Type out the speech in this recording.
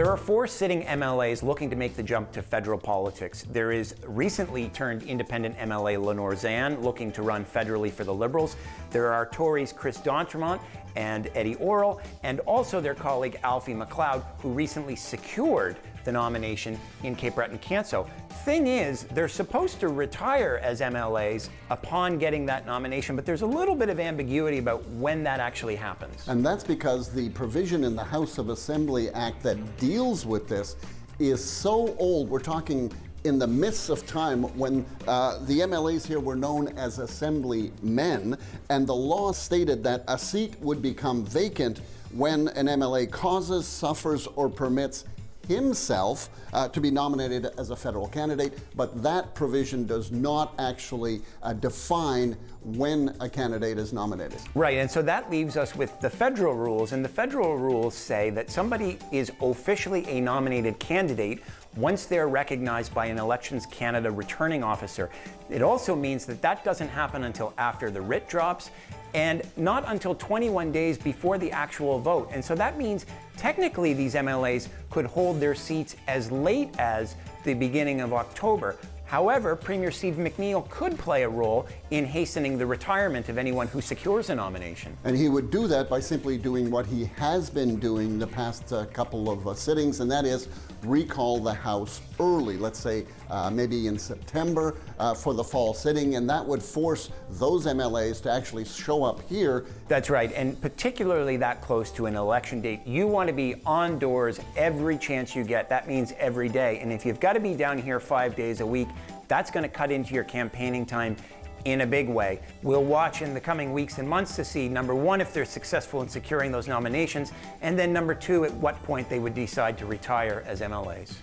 There are 4 sitting MLAs looking to make the jump to federal politics. There is recently turned independent MLA Lenore Zann looking to run federally for the Liberals. There are Tories Chris D'Entremont and Eddie Orrell, and also their colleague Alfie MacLeod, who recently secured the nomination in Cape Breton-Canso. Thing is, they're supposed to retire as MLAs upon getting that nomination, but there's a little bit of ambiguity about when that actually happens. And that's because the provision in the House of Assembly Act that deals with this is so old. We're talking in the midst of time when the MLAs here were known as assemblymen, and the law stated that a seat would become vacant when an MLA causes, suffers, or permits himself to be nominated as a federal candidate, but that provision does not actually define when a candidate is nominated. Right, and so that leaves us with the federal rules, and the federal rules say that somebody is officially a nominated candidate once they're recognized by an Elections Canada returning officer. It also means that that doesn't happen until after the writ drops, and not until 21 days before the actual vote. And so that means technically these MLAs could hold their seats as late as the beginning of October. However, Premier Steve McNeil could play a role in hastening the retirement of anyone who secures a nomination. And he would do that by simply doing what he has been doing the past couple of sittings, and that is recall the House early, let's say maybe in September for the fall sitting, and that would force those MLAs to actually show up here. That's right, and particularly that close to an election date, you want to be on doors every chance you get. That means every day, and if you've got to be down here 5 days a week, that's going to cut into your campaigning time in a big way. We'll watch in the coming weeks and months to see, number one, if they're successful in securing those nominations, and then number two, at what point they would decide to retire as MLAs.